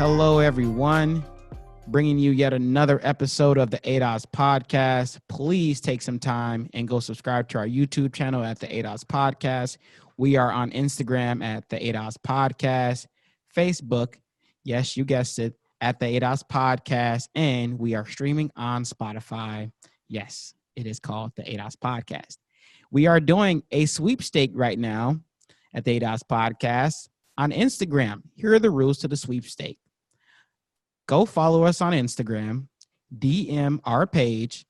Hello, everyone. Bringing you yet another episode of the ADOS podcast. Please take some time and go subscribe to our YouTube channel at the ADOS podcast. We are on Instagram at the ADOS podcast, Facebook, yes, you guessed it, at the ADOS podcast, and we are streaming on Spotify. Yes, it is called the ADOS podcast. We are doing a sweepstake right now at the ADOS podcast on Instagram. Here are the rules to the sweepstake. Go follow us on Instagram, DM our page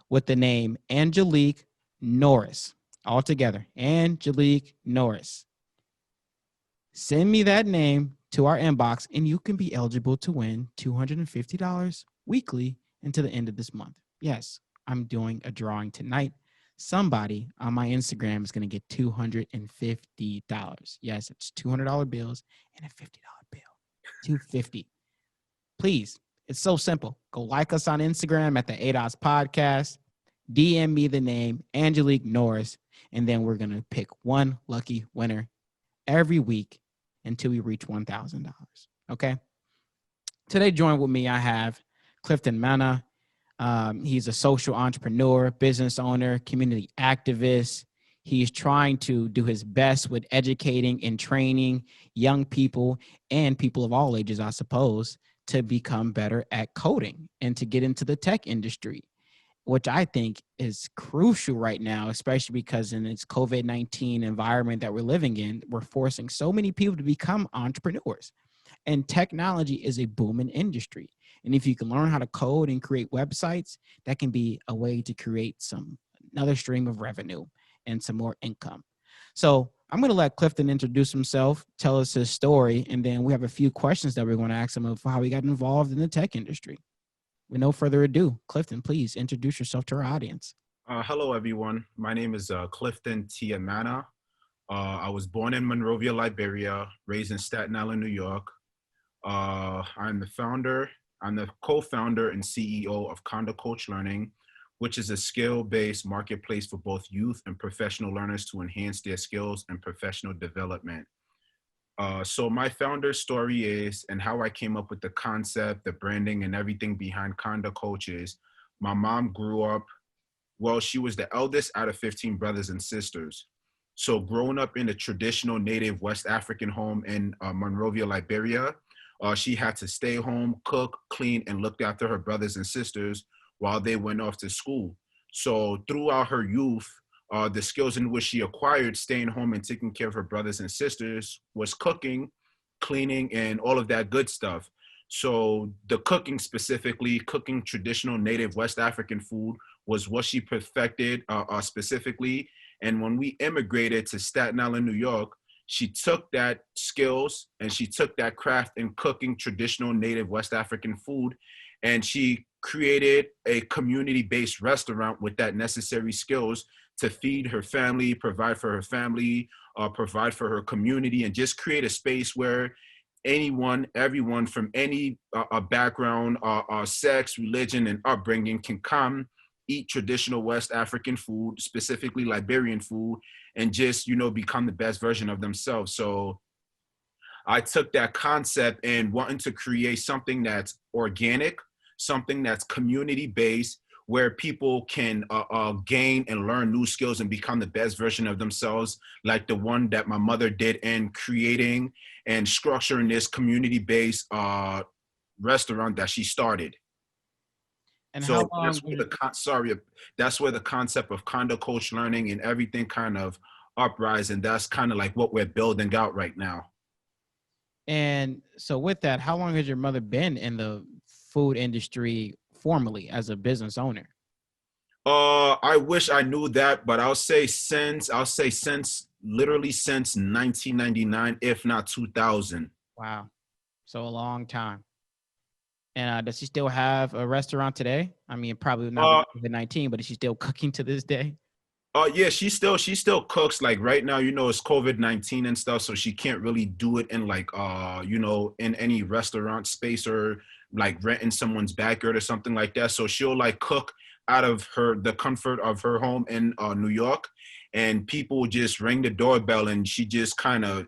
with the name Angelique Norris. All together, Angelique Norris. Send me that name to our inbox, and you can be eligible to win $250 weekly until the end of this month. Yes, I'm doing a drawing tonight. Somebody on my Instagram is going to get $250. Yes, it's $200 bills and a $50 bill. $250. Please, it's so simple. Go like us on Instagram at the ADOS podcast. DM me the name Angelique Norris, and then we're going to pick one lucky winner every week until we reach $1,000. Okay? Today, joined with me, I have Clifton Manneh. He's a social entrepreneur, business owner, community activist. He's trying to do his best with educating and training young people and people of all ages, I suppose, to become better at coding and to get into the tech industry, which I think is crucial right now, especially because in this COVID-19 environment that we're living in, we're forcing so many people to become entrepreneurs. And technology is a booming industry. And if you can learn how to code and create websites, that can be a way to create another stream of revenue and some more income. So I'm going to let Clifton introduce himself, tell us his story, and then we have a few questions that we're going to ask him of how he got involved in the tech industry. With no further ado, Clifton, please introduce yourself to our audience. Hello, everyone. My name is Clifton Manneh. I was born in Monrovia, Liberia, raised in Staten Island, New York. I'm the co-founder and CEO of Konduct Coach Learning, which is a skill-based marketplace for both youth and professional learners to enhance their skills and professional development. So my founder story is, and how I came up with the concept, the branding, and everything behind Konduct Coaches. My mom grew up, she was the eldest out of 15 brothers and sisters. So growing up in a traditional native West African home in Monrovia, Liberia, she had to stay home, cook, clean, and look after her brothers and sisters while they went off to school. So throughout her youth, the skills in which she acquired staying home and taking care of her brothers and sisters was cooking, cleaning, and all of that good stuff. So the cooking, specifically cooking traditional native West African food, was what she perfected specifically. And when we immigrated to Staten Island, New York, she took that skills and she took that craft in cooking traditional native West African food, and she created a community-based restaurant with that necessary skills to feed her family, provide for her family, provide for her community, and just create a space where everyone from any background, sex, religion, and upbringing can come, eat traditional West African food, specifically Liberian food, and just, become the best version of themselves. So I took that concept and wanting to create something that's organic, something that's community-based, where people can gain and learn new skills and become the best version of themselves, like the one that my mother did in creating and structuring this community-based restaurant that she started. And so how long? That's where the concept of Konduct Coach Learning and everything kind of uprise, and that's kind of like what we're building out right now. And so with that, how long has your mother been in the food industry formally as a business owner? I wish I knew that, but I'll say since literally since 1999, if not 2000. Wow. So a long time. And does she still have a restaurant today? I mean, probably not with COVID-19, but is she still cooking to this day? Yeah, she still cooks. Like right now, it's COVID-19 and stuff, so she can't really do it in like in any restaurant space or like renting someone's backyard or something like that. So she'll like cook out of the comfort of her home in New York, and people just ring the doorbell, and she just kind of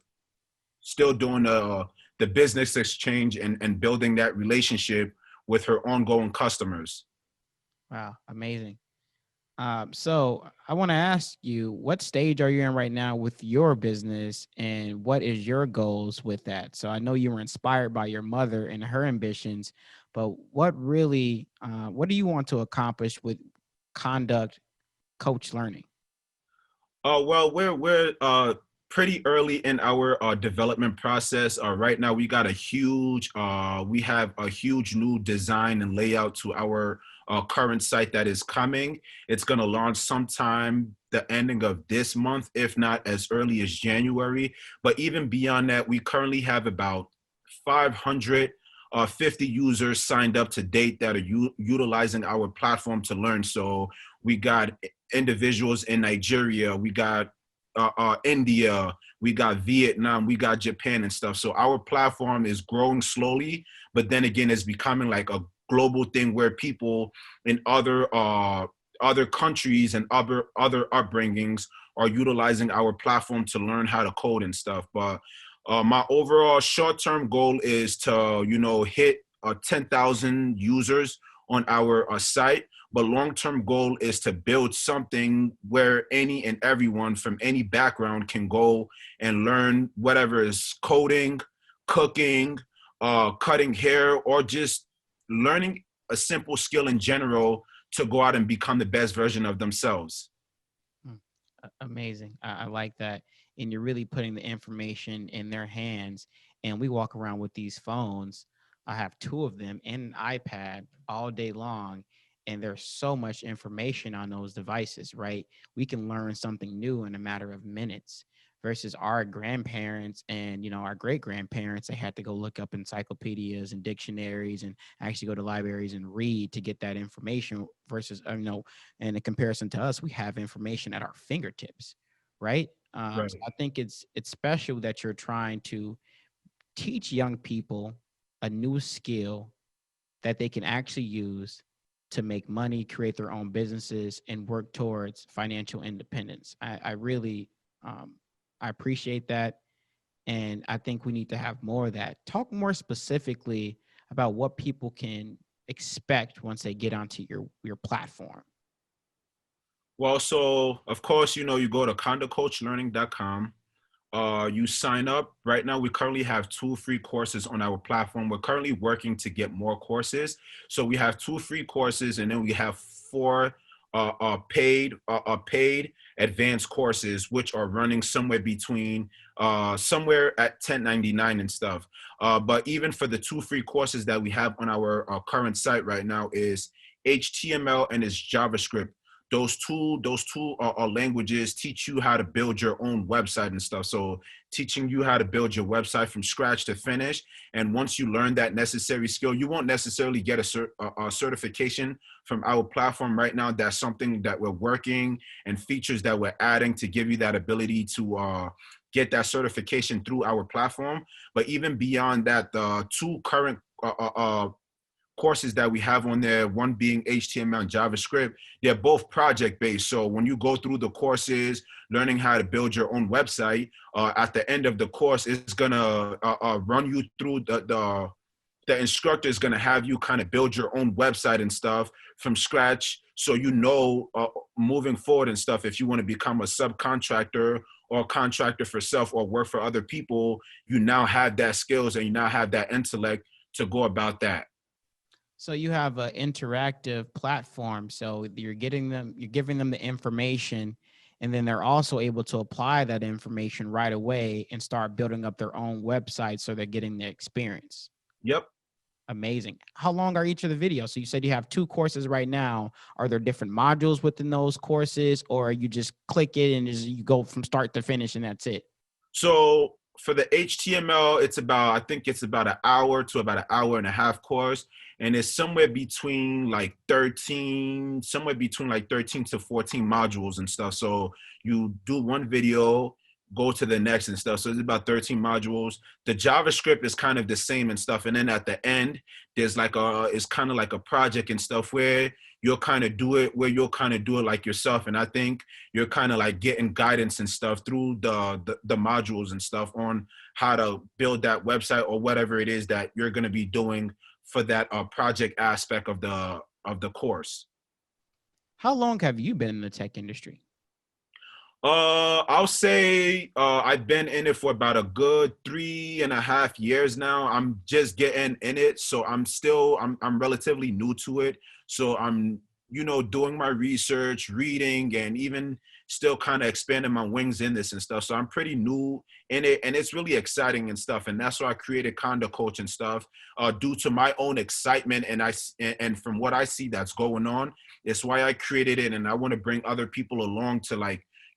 still doing the business exchange and building that relationship with her ongoing customers. Wow, amazing. So I want to ask you, what stage are you in right now with your business, and what is your goals with that? So I know you were inspired by your mother and her ambitions, but what do you want to accomplish with Konduct Coach Learning? Well, we're pretty early in our development process. Right now, we have a huge new design and layout to our current site that is coming. It's going to launch sometime the ending of this month, if not as early as January. But even beyond that, we currently have about 550 users signed up to date that are utilizing our platform to learn. So we got individuals in Nigeria, we got India, we got Vietnam, we got Japan and stuff. So our platform is growing slowly, but then again, it's becoming like a global thing where people in other countries and other upbringings are utilizing our platform to learn how to code and stuff. But my overall short-term goal is to, hit 10,000 users on our site. But long-term goal is to build something where any and everyone from any background can go and learn whatever is coding, cooking, cutting hair, or just learning a simple skill in general to go out and become the best version of themselves. Amazing. I like that. And you're really putting the information in their hands. And we walk around with these phones. I have two of them and an iPad all day long. And there's so much information on those devices, right? We can learn something new in a matter of minutes versus our grandparents and, our great grandparents. They had to go look up encyclopedias and dictionaries and actually go to libraries and read to get that information versus, in a comparison to us, we have information at our fingertips, right? Right. So I think it's special that you're trying to teach young people a new skill that they can actually use to make money, create their own businesses, and work towards financial independence. I really, I appreciate that. And I think we need to have more of that. Talk more specifically about what people can expect once they get onto your platform. Well, so of course, you go to konductcoachlearning.com. You sign up. Right now, we currently have 2 free courses on our platform. We're currently working to get more courses. So we have 2 free courses, and then we have 4 paid advanced courses, which are running somewhere between somewhere at $10.99 and stuff. But even for the 2 free courses that we have on our current site right now is HTML and is JavaScript. Those two languages teach you how to build your own website and stuff. So teaching you how to build your website from scratch to finish. And once you learn that necessary skill, you won't necessarily get a certification from our platform right now. That's something that we're working and features that we're adding to give you that ability to get that certification through our platform. But even beyond that, the 2 current courses that we have on there, one being HTML and JavaScript, they're both project based. So when you go through the courses, learning how to build your own website, at the end of the course, it's gonna run you through the instructor is gonna have you kind of build your own website and stuff from scratch. So moving forward and stuff, if you want to become a subcontractor or a contractor for self or work for other people, you now have that skills and you now have that intellect to go about that. So you have an interactive platform. So you're giving them the information, and then they're also able to apply that information right away and start building up their own website. So they're getting the experience. Yep. Amazing. How long are each of the videos? So you said you have 2 courses right now. Are there different modules within those courses, or you just click it and you go from start to finish and that's it? So for the HTML, I think it's about an hour to about an hour and a half course. And it's somewhere between like 13 to 14 modules and stuff. So you do one video, go to the next and stuff. So it's about 13 modules. The JavaScript is kind of the same and stuff. And then at the end, there's it's kind of like a project and stuff where you'll kind of do it like yourself. And I think you're kind of like getting guidance and stuff through the modules and stuff on how to build that website or whatever it is that you're going to be doing for that project aspect of the course. How long have you been in the tech industry? I'll say I've been in it for about a good 3.5 years now. I'm just getting in it, so I'm relatively new to it. So I'm doing my research, reading, and even still kind of expanding my wings in this and stuff. So I'm pretty new in it, and it's really exciting and stuff. And that's why I created Konduct Coach and stuff, due to my own excitement and from what I see that's going on. It's why I created it, and I want to bring other people along to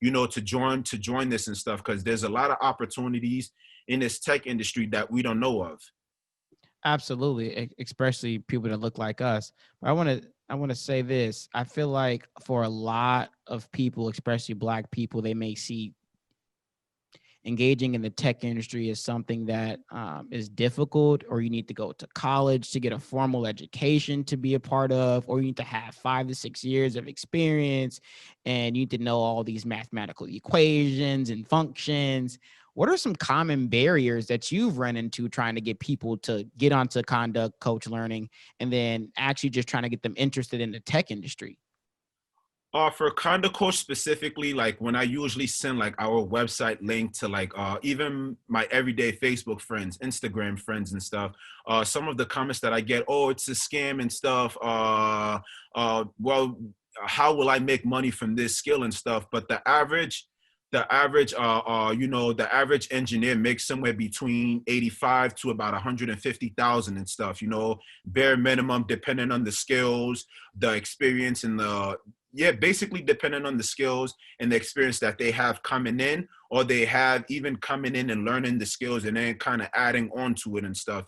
to join this and stuff, because there's a lot of opportunities in this tech industry that we don't know of. Absolutely, especially people that look like us. But I want to say this. I feel like for a lot of people, especially Black people, they may see engaging in the tech industry is something that is difficult, or you need to go to college to get a formal education to be a part of, or you need to have 5 to 6 years of experience, and you need to know all these mathematical equations and functions. What are some common barriers that you've run into trying to get people to get onto Konduct Coach Learning, and then actually just trying to get them interested in the tech industry? For Konduct Coach specifically, like when I usually send like our website link to like even my everyday Facebook friends, Instagram friends and stuff, some of the comments that I get, oh, it's a scam and stuff. Well, how will I make money from this skill and stuff? But the average engineer makes somewhere between 85 to about 150,000 and stuff, bare minimum, depending on the skills, the experience, and basically depending on the skills and the experience that they have coming in, or they have even coming in and learning the skills and then kind of adding on to it and stuff.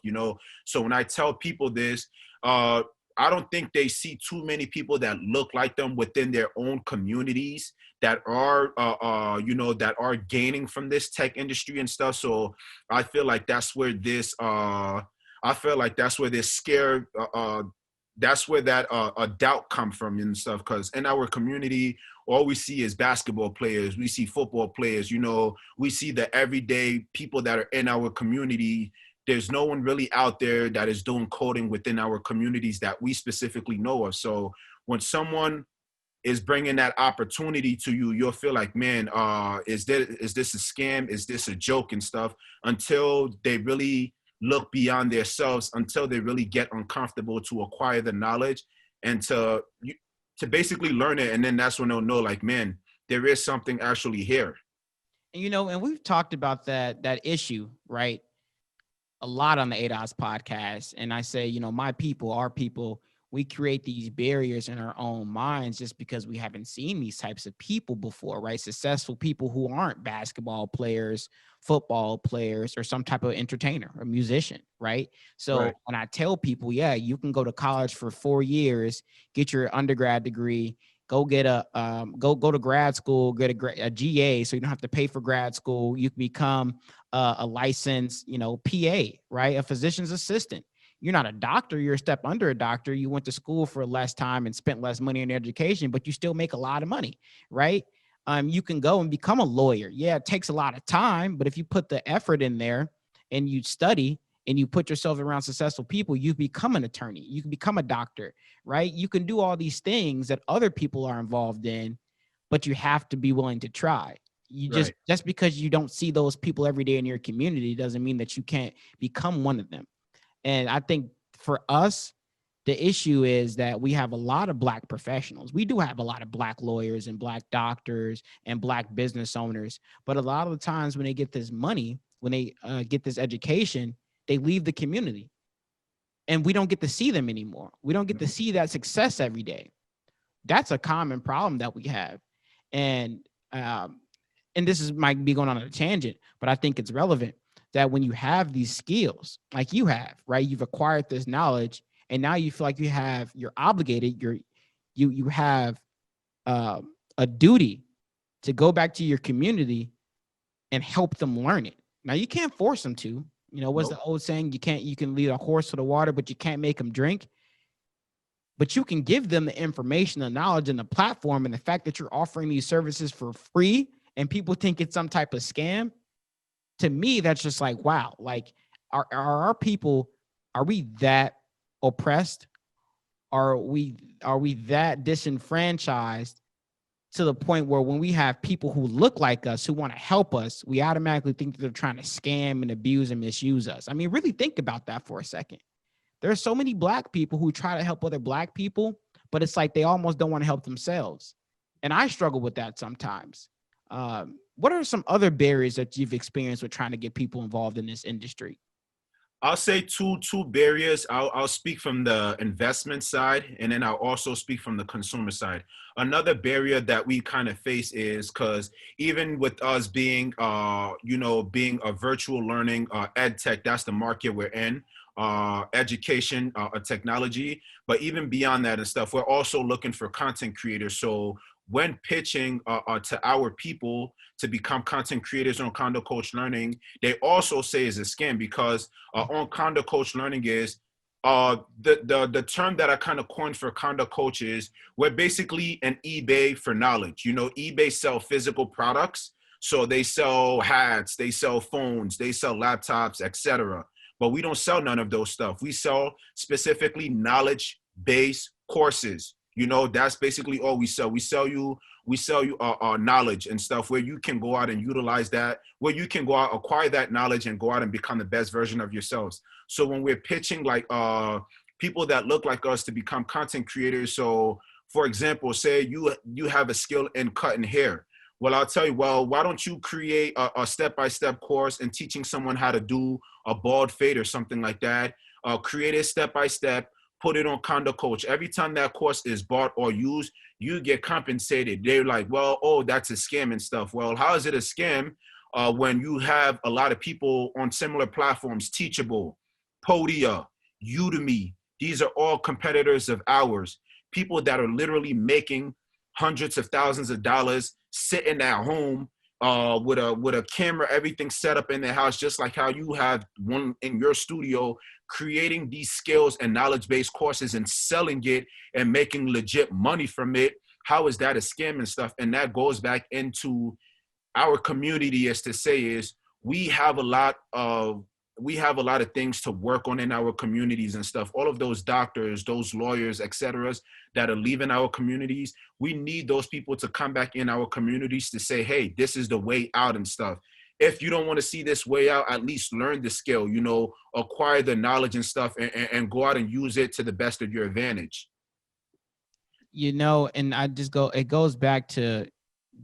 So when I tell people this, I don't think they see too many people that look like them within their own communities that are, that are gaining from this tech industry and stuff. So I feel like that's where this scare, that's where that a doubt come from and stuff. Because in our community, all we see is basketball players, we see football players, we see the everyday people that are in our community. There's no one really out there that is doing coding within our communities that we specifically know of. So when someone is bringing that opportunity to you, you'll feel like, man, is this a scam? Is this a joke and stuff? Until they really look beyond themselves, until they really get uncomfortable to acquire the knowledge and to basically learn it. And then that's when they'll know, like, man, there is something actually here. And, and we've talked about that issue, right, a lot on the ADOS podcast. And I say, my people, our people, we create these barriers in our own minds just because we haven't seen these types of people before, right? Successful people who aren't basketball players, football players, or some type of entertainer or musician, right? So Right. when I tell people, yeah, you can go to college for 4 years, get your undergrad degree, go get go to grad school, get a GA, so you don't have to pay for grad school. You can become a licensed, PA, right? A physician's assistant. You're not a doctor. You're a step under a doctor. You went to school for less time and spent less money on education, but you still make a lot of money, right? You can go and become a lawyer. Yeah, it takes a lot of time, but if you put the effort in there and you study and you put yourself around successful people, you become an attorney. You can become a doctor, right? You can do all these things that other people are involved in, but you have to be willing to try. You just because you don't see those people every day in your community doesn't mean that you can't become one of them. And I think for us, the issue is that we have a lot of Black professionals. We do have a lot of Black lawyers and Black doctors and Black business owners. But a lot of the times when they get this money, when they get this education, they leave the community. And we don't get to see them anymore. We don't get to see that success every day. That's a common problem that we have. And might be going on a tangent, but I think it's relevant that when you have these skills like you have, right, you've acquired this knowledge and now you feel like you're obligated, you have a duty to go back to your community and help them learn it. Now you can't force them to, what's the old saying? You can lead a horse to the water, but you can't make them drink. but you can give them the information, the knowledge, and the platform. And the fact that you're offering these services for free and people think it's some type of scam, to me, that's just like, wow, like, are our people, are we that oppressed? Are we that disenfranchised to the point where when we have people who look like us, who want to help us, we automatically think that they're trying to scam and abuse and misuse us? I mean, really think about that for a second. There are so many Black people who try to help other Black people, but it's like they almost don't want to help themselves. And I struggle with that sometimes. What are some other barriers that you've experienced with trying to get people involved in this industry? I'll say two barriers. I'll speak from the investment side, and then I'll also speak from the consumer side. Another barrier that we kind of face is because even with us being, being a virtual learning ed tech, that's the market we're in, education, technology. But even beyond that and stuff, we're also looking for content creators. So when pitching to our people to become content creators on Konduct Coach Learning, they also say it's a scam because on Konduct Coach Learning is the term that I kind of coined for Konduct Coach is we're basically an eBay for knowledge. You know, eBay sell physical products. So they sell hats, they sell phones, they sell laptops, etc. But we don't sell none of those stuff. We sell specifically knowledge-based courses. You know, that's basically all we sell. We sell you knowledge and stuff where you can go out and utilize that, where you can go out, acquire that knowledge and go out and become the best version of yourselves. So when we're pitching like people that look like us to become content creators, so for example, say you have a skill in cutting hair. Well, I'll tell you, well, why don't you create a step-by-step course in teaching someone how to do a bald fade or something like that? Create it step-by-step. Put it on Konduct Coach. Every time that course is bought or used, you get compensated. They're like, well, oh, that's a scam and stuff. Well, how is it a scam when you have a lot of people on similar platforms, Teachable, Podia, Udemy? These are all competitors of ours. People that are literally making hundreds of thousands of dollars sitting at home with a camera, everything set up in their house, just like how you have one in your studio, creating these skills and knowledge-based courses and selling it and making legit money from it. How is that a scam and stuff? And that goes back into our community, as to say is we have a lot of things to work on in our communities and stuff. All of those doctors, those lawyers, etc., that are leaving our communities, we need those people to come back in our communities to say, hey, this is the way out and stuff. If you don't want to see this way out, at least learn the skill, you know, acquire the knowledge and stuff and go out and use it to the best of your advantage. You know, and it goes back to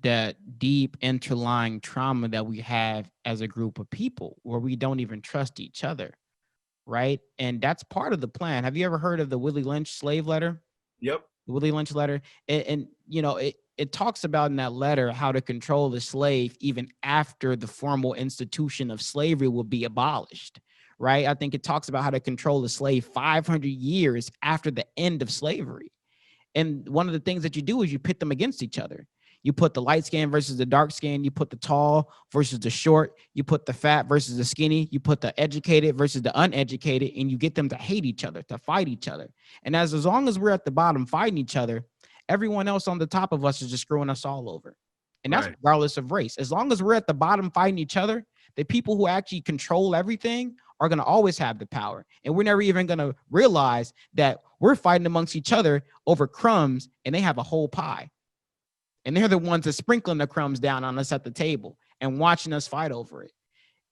that deep interlying trauma that we have as a group of people where we don't even trust each other, right? And that's part of the plan. Have you ever heard of the Willie Lynch slave letter? Yep. The Willie Lynch letter. And you know, it talks about in that letter how to control the slave even after the formal institution of slavery will be abolished, right? I think it talks about how to control the slave 500 years after the end of slavery. And one of the things that you do is you pit them against each other. You put the light skin versus the dark skin. You put the tall versus the short. You put the fat versus the skinny. You put the educated versus the uneducated, and you get them to hate each other, to fight each other. And as long as we're at the bottom fighting each other, everyone else on the top of us is just screwing us all over. And that's right. Regardless of race. As long as we're at the bottom fighting each other, the people who actually control everything are going to always have the power. And we're never even going to realize that we're fighting amongst each other over crumbs and they have a whole pie. And they're the ones that sprinkling the crumbs down on us at the table and watching us fight over it.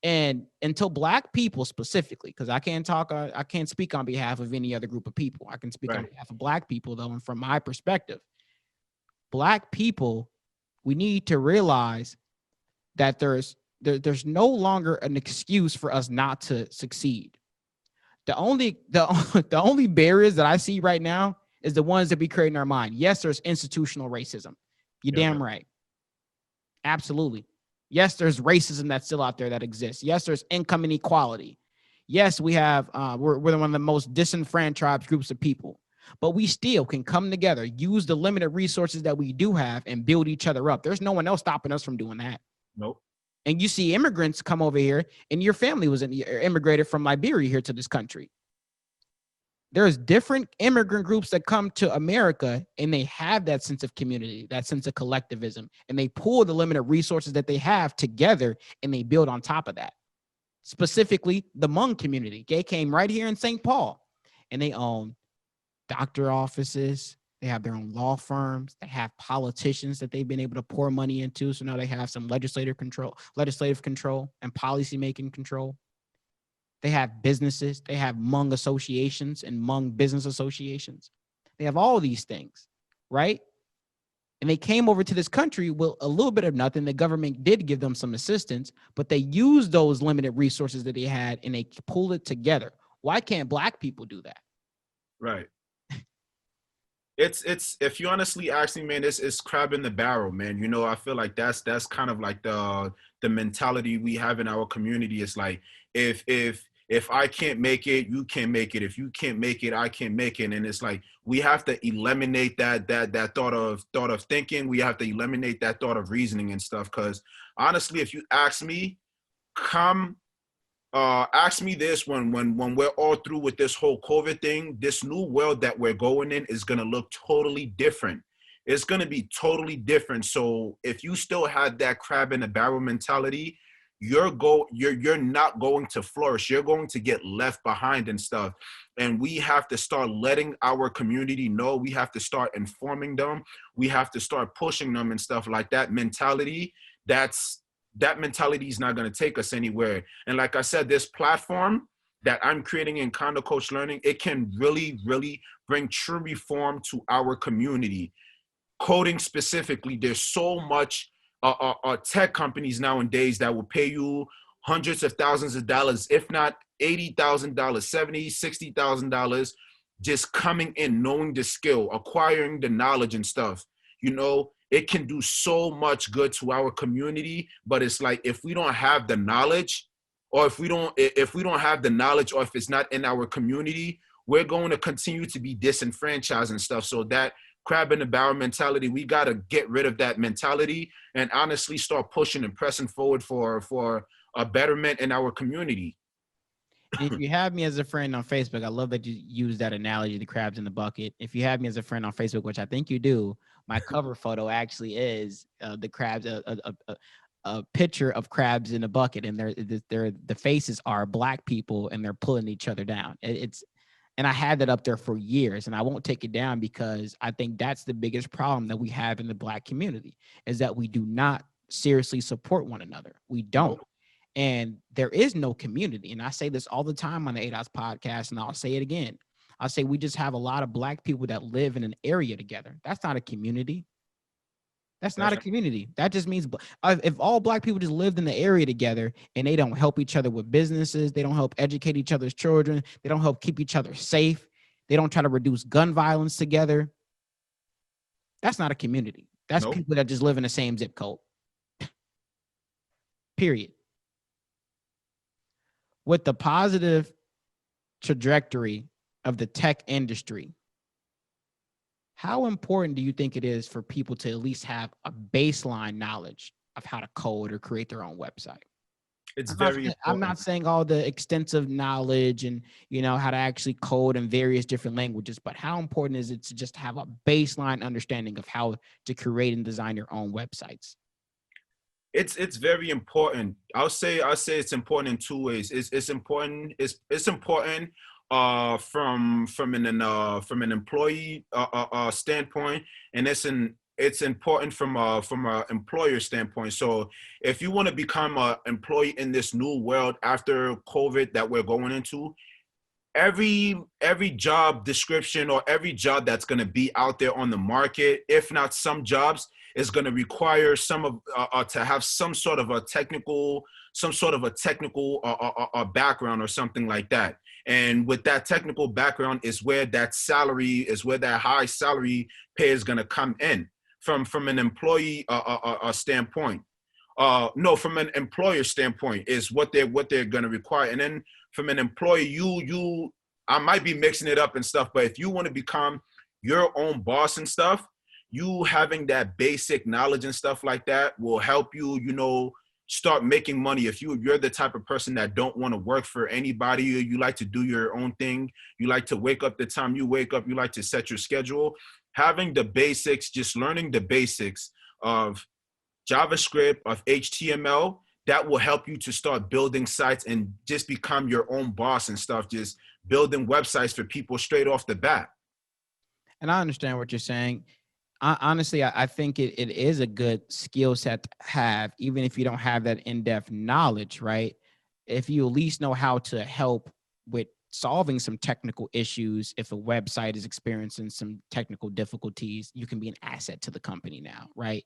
And until Black people specifically, because I can't speak on behalf of any other group of people. I can speak on behalf of Black people, though. And from my perspective, Black people, we need to realize that there's no longer an excuse for us not to succeed. The only barriers that I see right now is the ones that we create in our mind. Yes, there's institutional racism. You're damn right. Absolutely. Yes, there's racism that's still out there that exists. Yes, there's income inequality. Yes, we have, we're one of the most disenfranchised groups of people, but we still can come together, use the limited resources that we do have and build each other up. There's no one else stopping us from doing that. Nope. And you see immigrants come over here and your family was immigrated from Liberia here to this country. There's different immigrant groups that come to America and they have that sense of community, that sense of collectivism, and they pull the limited resources that they have together and they build on top of that. Specifically, the Hmong community. They came right here in St. Paul and they own doctor offices. They have their own law firms. They have politicians that they've been able to pour money into. So now they have some legislative control, and policymaking control. They have businesses. They have Hmong associations and Hmong business associations. They have all these things, right? And they came over to this country with a little bit of nothing. The government did give them some assistance, but they used those limited resources that they had and they pulled it together. Why can't Black people do that? Right. It's if you honestly ask me, man, it's crab in the barrel, man. You know, I feel like that's kind of like the mentality we have in our community. It's like if I can't make it, you can't make it. If you can't make it, I can't make it. And it's like we have to eliminate that thought of thinking. We have to eliminate that thought of reasoning and stuff. Because honestly, if you ask me, ask me this when we're all through with this whole COVID thing, this new world that we're going in is going to look totally different. It's going to be totally different. So if you still have that crab in the barrel mentality, you're not going to flourish. You're going to get left behind and stuff. And we have to start letting our community know. We have to start informing them. We have to start pushing them and stuff like that. That mentality is not going to take us anywhere. And like I said, this platform that I'm creating in Konduct Coach Learning, it can really, really bring true reform to our community. Coding specifically, there's so much tech companies nowadays that will pay you hundreds of thousands of dollars, if not $80,000, $70,000, $60,000, just coming in, knowing the skill, acquiring the knowledge and stuff. You know, it can do so much good to our community, but it's like if we don't have the knowledge, or if we don't have the knowledge, or if it's not in our community, we're going to continue to be disenfranchised and stuff. So that crab in the barrel mentality, we got to get rid of that mentality and honestly start pushing and pressing forward for a betterment in our community. If you have me as a friend on Facebook, I love that you use that analogy, the crabs in the bucket. If you have me as a friend on Facebook, which I think you do, my cover photo actually is the crabs, a picture of crabs in a bucket, and the faces are Black people, and they're pulling each other down. And I had that up there for years, and I won't take it down because I think that's the biggest problem that we have in the Black community is that we do not seriously support one another. We don't. And there is no community. And I say this all the time on the ADOS podcast, and I'll say it again. I'll say we just have a lot of Black people that live in an area together. That's not a community. That's not a community. That just means if all Black people just lived in the area together and they don't help each other with businesses, they don't help educate each other's children, they don't help keep each other safe, they don't try to reduce gun violence together, that's not a community. That's people that just live in the same zip code. Period. With the positive trajectory of the tech industry, how important do you think it is for people to at least have a baseline knowledge of how to code or create their own website? I'm not saying all the extensive knowledge and, you know, how to actually code in various different languages, but how important is it to just have a baseline understanding of how to create and design your own websites? It's very important. I'll say it's important in two ways. It's important from an employee standpoint, and it's important from a employer standpoint. So if you want to become an employee in this new world after COVID that we're going into, every job description or every job that's going to be out there on the market, if not some jobs, is going to require to have some sort of a technical background or something like that. And with that technical background is where that high salary pay is going to come in from an employee standpoint. No, from an employer standpoint is what they're going to require. And then from an employee, I might be mixing it up and stuff, but if you want to become your own boss and stuff, you having that basic knowledge and stuff like that will help you, start making money, if you're the type of person that don't want to work for anybody, you like to do your own thing, you like to wake up the time you wake up, you like to set your schedule, having the basics, just learning the basics of JavaScript, of HTML, that will help you to start building sites and just become your own boss and stuff, just building websites for people straight off the bat. And I understand what you're saying. I think it is a good skill set to have, even if you don't have that in-depth knowledge, right? If you at least know how to help with solving some technical issues, if a website is experiencing some technical difficulties, you can be an asset to the company now, right?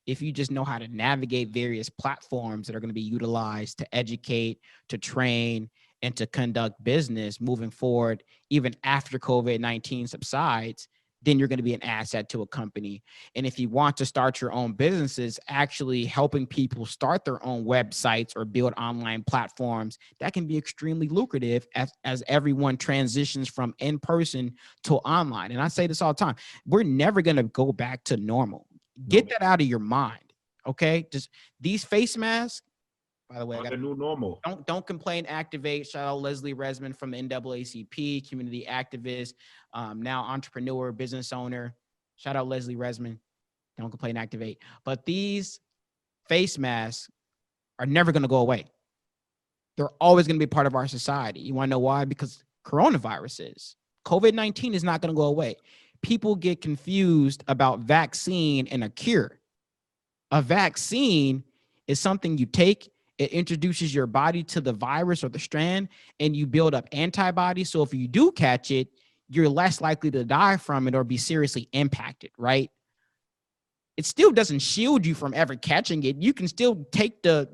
If you just know how to navigate various platforms that are going to be utilized to educate, to train, and to conduct business moving forward, even after COVID-19 subsides, then you're going to be an asset to a company. And if you want to start your own businesses, actually helping people start their own websites or build online platforms, that can be extremely lucrative as everyone transitions from in-person to online. And I say this all the time, we're never going to go back to normal. Get that out of your mind, okay? Just these face masks, by the way, I got the new normal. Don't complain, activate. Shout out Leslie Resman from the NAACP, community activist, now entrepreneur, business owner. Shout out Leslie Resman. Don't complain, activate. But these face masks are never going to go away. They're always going to be part of our society. You want to know why? Because coronavirus is. COVID-19 is not going to go away. People get confused about vaccine and a cure. A vaccine is something you take. It introduces your body to the virus or the strand, and you build up antibodies. So if you do catch it, you're less likely to die from it or be seriously impacted, right? It still doesn't shield you from ever catching it. You can still take the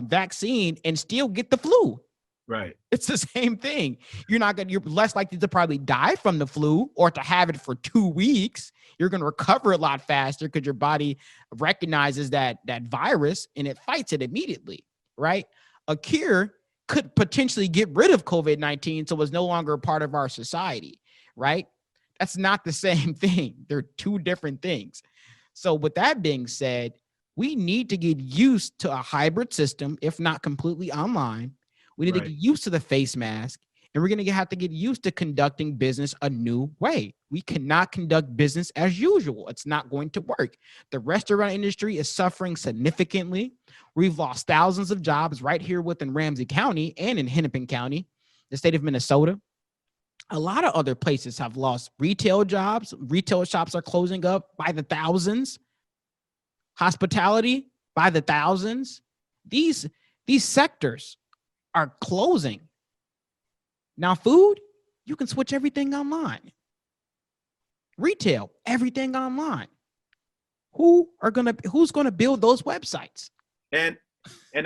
vaccine and still get the flu. Right. It's the same thing. You're less likely to probably die from the flu or to have it for 2 weeks. You're going to recover a lot faster because your body recognizes that virus and it fights it immediately, right? A cure could potentially get rid of COVID-19 so it's no longer a part of our society, right? That's not the same thing. They're two different things. So with that being said, we need to get used to a hybrid system, if not completely online. We need to get used to the face mask, and we're going to have to get used to conducting business a new way. We cannot conduct business as usual. It's not going to work. The restaurant industry is suffering significantly. We've lost thousands of jobs right here within Ramsey County and in Hennepin County, the state of Minnesota. A lot of other places have lost retail jobs. Retail shops are closing up by the thousands. Hospitality by the thousands. These sectors are closing. Now, food, you can switch everything online. Retail, everything online. Who's gonna build those websites? And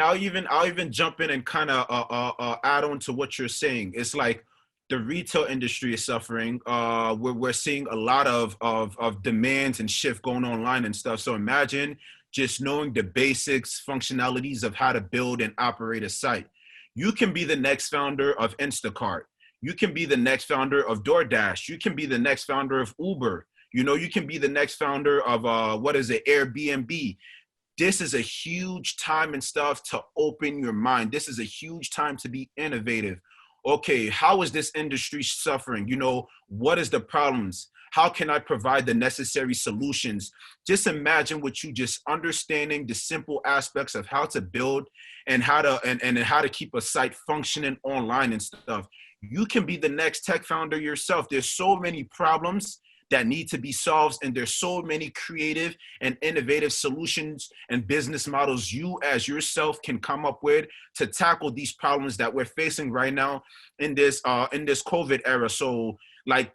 I'll even jump in and kind of add on to what you're saying. It's like the retail industry is suffering. We're seeing a lot of demands and shift going online and stuff. So imagine just knowing the basics, functionalities of how to build and operate a site. You can be the next founder of Instacart. You can be the next founder of DoorDash. You can be the next founder of Uber. You can be the next founder of Airbnb. This is a huge time and stuff to open your mind. This is a huge time to be innovative. Okay, how is this industry suffering? What is the problems? How can I provide the necessary solutions? Just imagine what you just understanding the simple aspects of how to build and how to keep a site functioning online and stuff. You can be the next tech founder yourself. There's so many problems that need to be solved, and there's so many creative and innovative solutions and business models you as yourself can come up with to tackle these problems that we're facing right now in this COVID era. So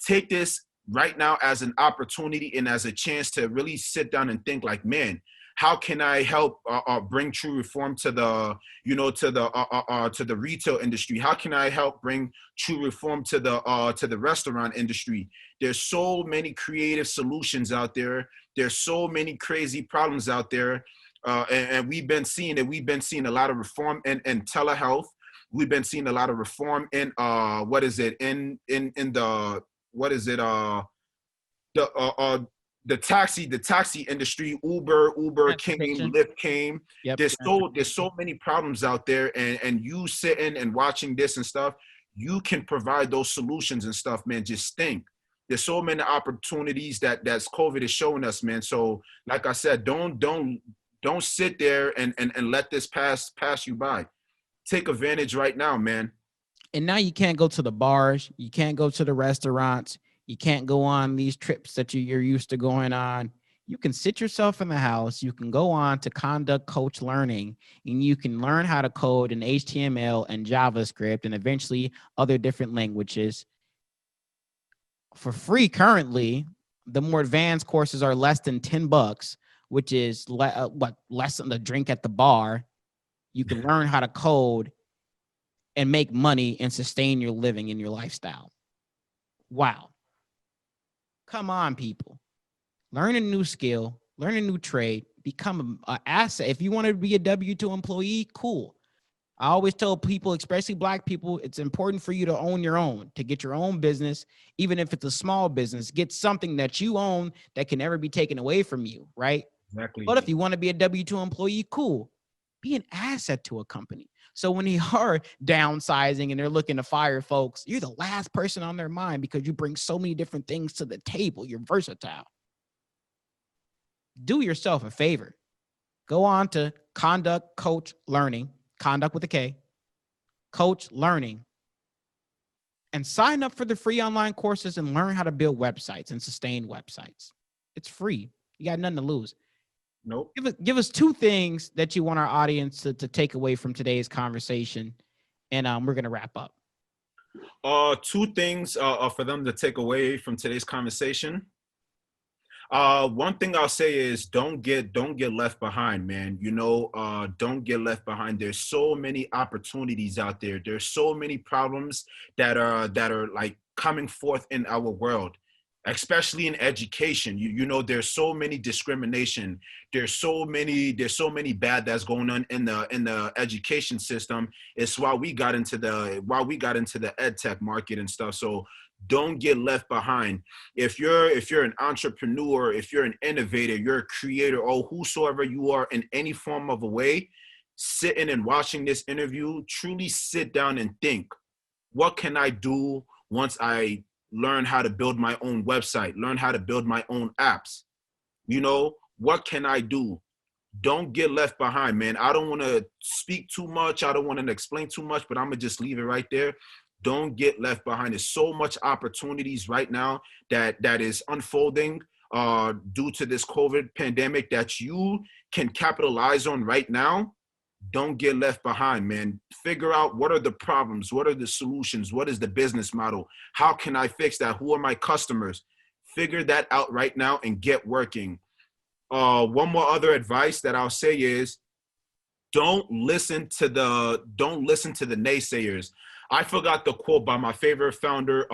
take this right now as an opportunity and as a chance to really sit down and think man, how can I help bring true reform to the retail industry? How can I help bring true reform to the restaurant industry? There's so many creative solutions out there. There's so many crazy problems out there, and we've been seeing it. We've been seeing a lot of reform in telehealth. We've been seeing a lot of reform in the taxi industry, Uber came, Transportation. Lyft came. Yep. There's so many problems out there, and you sitting and watching this and stuff, you can provide those solutions and stuff, man. Just think. There's so many opportunities that's COVID is showing us, man. So, like I said, don't sit there and let this pass you by. Take advantage right now, man. And now you can't go to the bars, you can't go to the restaurants, you can't go on these trips that you're used to going on. You can sit yourself in the house, you can go on to Konduct Coach Learning, and you can learn how to code in HTML and JavaScript and eventually other different languages for free currently. The more advanced courses are less than $10, which is less than the drink at the bar. You can learn how to code and make money and sustain your living and your lifestyle. Wow. Come on, people. Learn a new skill, learn a new trade, become an asset. If you want to be a W-2 employee, cool. I always tell people, especially Black people, it's important for you to own your own, to get your own business, even if it's a small business. Get something that you own that can never be taken away from you, right? Exactly. But if you want to be a W-2 employee, cool. Be an asset to a company. So when they are downsizing and they're looking to fire folks, you're the last person on their mind because you bring so many different things to the table. You're versatile. Do yourself a favor. Go on to Konduct Coach Learning, Konduct with a K, Coach Learning, and sign up for the free online courses and learn how to build websites and sustain websites. It's free. You got nothing to lose. Nope. Give us two things that you want our audience to take away from today's conversation, and we're going to wrap up. Two things for them to take away from today's conversation. One thing I'll say is don't get left behind, man. You know, don't get left behind. There's so many opportunities out there. There's so many problems that are like coming forth in our world, especially in education. You know, there's so many discrimination. There's so many bad that's going on in the education system. It's why we got into the ed tech market and stuff. So don't get left behind. If you're an entrepreneur, if you're an innovator, you're a creator, or whosoever you are in any form of a way, sitting and watching this interview, truly sit down and think, what can I do once I learn how to build my own website, learn how to build my own apps? You know, what can I do? Don't get left behind, man. I don't want to speak too much. I don't want to explain too much, but I'm going to just leave it right there. Don't get left behind. There's so much opportunities right now that is unfolding due to this COVID pandemic that you can capitalize on right now. Don't get left behind, man. Figure out what are the problems, what are the solutions, what is the business model, how can I fix that, who are my customers? Figure that out right now and get working. One more other advice that I'll say is don't listen to the naysayers. I forgot the quote by my favorite founder,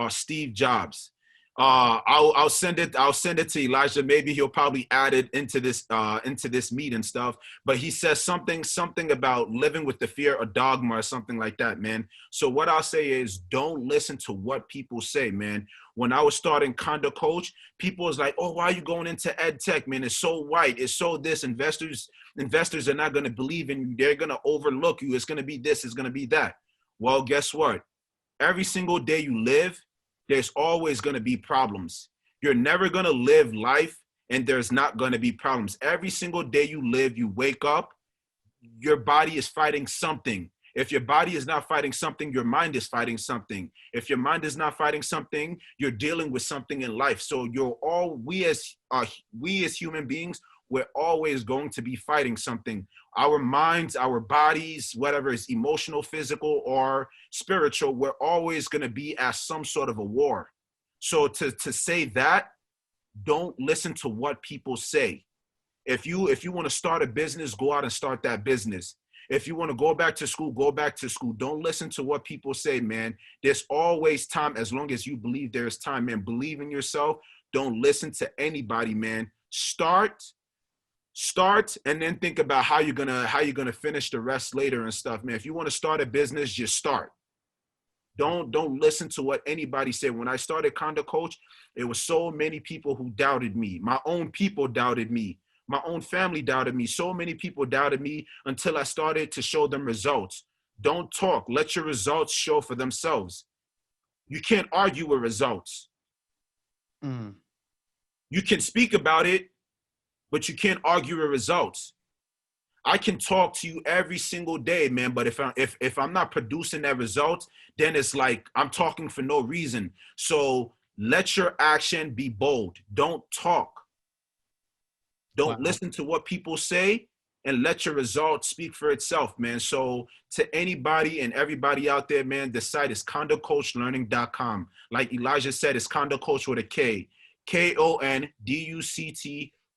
Steve Jobs. I'll send it to Elijah. Maybe he'll probably add it into this meet and stuff. But he says something about living with the fear of dogma or something like that, man. So what I'll say is don't listen to what people say, man. When I was starting Konduct Coach, people was like, "Oh, why are you going into ed tech, man? It's so white. It's so this. Investors are not going to believe in you. They're going to overlook you. It's going to be this. It's going to be that." Well, guess what? Every single day you live, there's always going to be problems. You're never going to live life and there's not going to be problems. Every single day you live, you wake up, your body is fighting something. If your body is not fighting something, your mind is fighting something. If your mind is not fighting something, you're dealing with something in life. So we as human beings, we're always going to be fighting something. Our minds, our bodies, whatever is emotional, physical, or spiritual, we're always going to be at some sort of a war. So to say that, don't listen to what people say. If you want to start a business, go out and start that business. If you want to go back to school, go back to school. Don't listen to what people say, man. There's always time as long as you believe there's time, man. Believe in yourself. Don't listen to anybody, man. Start and then think about how you're gonna finish the rest later and stuff, man. If you want to start a business, just start. Don't listen to what anybody said. When I started Konduct Coach, it was so many people who doubted me. My own people doubted me. My own family doubted me. So many people doubted me until I started to show them results. Don't talk. Let your results show for themselves. You can't argue with results. You can speak about it, but you can't argue with results. I can talk to you every single day, man, but if I'm not producing that result, then it's like I'm talking for no reason. So let your action be bold. Don't talk. Don't listen to what people say, and let your result speak for itself, man. So to anybody and everybody out there, man, the site is konductcoachlearning.com. Like Elijah said, it's Konduct Coach with a K. KONDUCT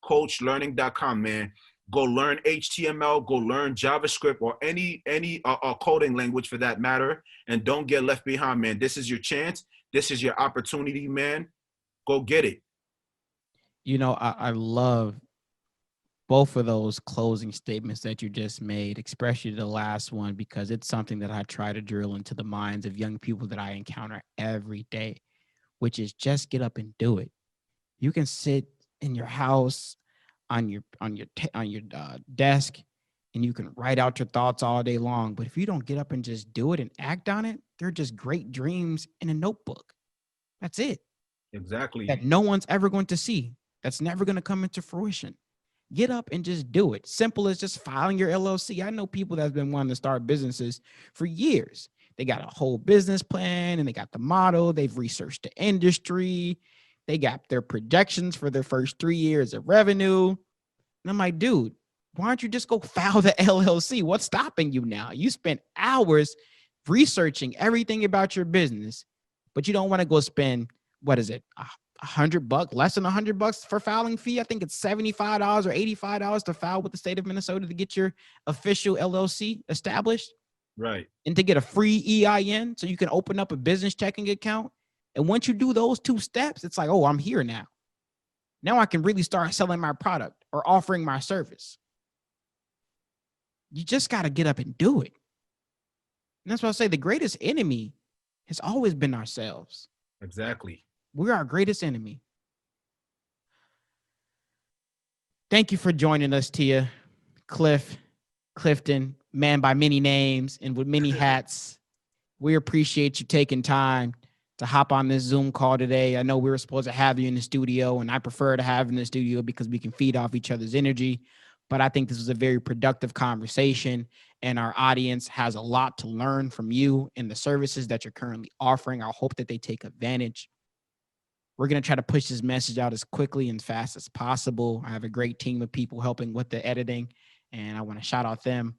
coachlearning.com, man. Go learn HTML, go learn JavaScript, or any coding language for that matter, and don't get left behind, man. This is your chance. This is your opportunity, man. Go get it. You know, I love both of those closing statements that you just made, especially the last one, because it's something that I try to drill into the minds of young people that I encounter every day, which is just get up and do it. You can sit in your house on your desk, and you can write out your thoughts all day long. But if you don't get up and just do it and act on it, they're just great dreams in a notebook. That's it. Exactly. That no one's ever going to see. That's never going to come into fruition. Get up and just do it. Simple as just filing your LLC. I know people that's been wanting to start businesses for years. They got a whole business plan and they got the model. They've researched the industry. They got their projections for their first 3 years of revenue. And I'm like, dude, why don't you just go file the LLC? What's stopping you now? You spent hours researching everything about your business, but you don't want to go spend, what is it, $100, less than $100 for filing fee. I think it's $75 or $85 to file with the state of Minnesota to get your official LLC established. Right. And to get a free EIN so you can open up a business checking account. And once you do those 2 steps, it's like, oh, I'm here now. Now I can really start selling my product or offering my service. You just got to get up and do it. And that's why I say the greatest enemy has always been ourselves. Exactly. We're our greatest enemy. Thank you for joining us, Tia, Clifton, man by many names and with many hats. We appreciate you taking time to hop on this Zoom call today. I know we were supposed to have you in the studio, and I prefer to have you in the studio because we can feed off each other's energy. But I think this was a very productive conversation, and our audience has a lot to learn from you and the services that you're currently offering. I hope that they take advantage. We're going to try to push this message out as quickly and fast as possible. I have a great team of people helping with the editing, and I want to shout out them.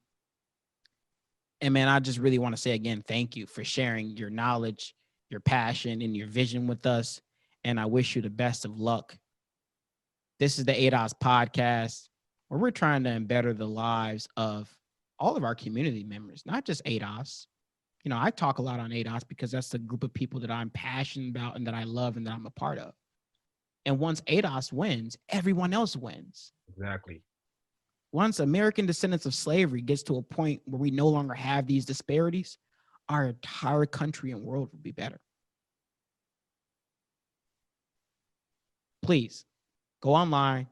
And man, I just really want to say again, thank you for sharing your knowledge, your passion, and your vision with us. And I wish you the best of luck. This is the ADOS podcast, where we're trying to better the lives of all of our community members, not just ADOS. You know, I talk a lot on ADOS because that's the group of people that I'm passionate about and that I love and that I'm a part of. And once ADOS wins, everyone else wins. Exactly. Once American descendants of slavery gets to a point where we no longer have these disparities, our entire country and world will be better. Please go online,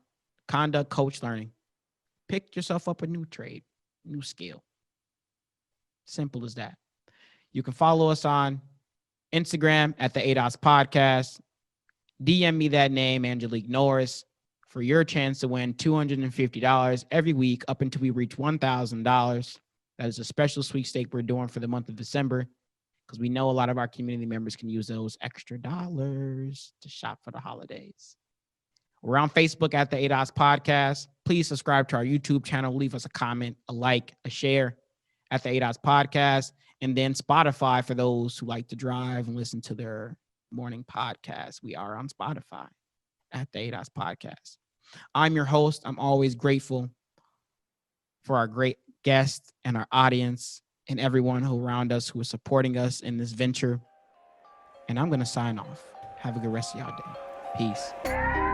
Konduct Coach Learning, pick yourself up a new trade, new skill. Simple as that. You can follow us on Instagram at the ADOS Podcast. DM me that name, Angelique Norris, for your chance to win $250 every week up until we reach $1,000. That is a special sweepstake we're doing for the month of December because we know a lot of our community members can use those extra dollars to shop for the holidays. We're on Facebook at the ADOS Podcast. Please subscribe to our YouTube channel. Leave us a comment, a like, a share at the ADOS Podcast. And then Spotify for those who like to drive and listen to their morning podcast. We are on Spotify at the ADOS Podcast. I'm your host. I'm always grateful for our great guests and our audience and everyone who around us who is supporting us in this venture. And I'm going to sign off. Have a good rest of y'all day. Peace.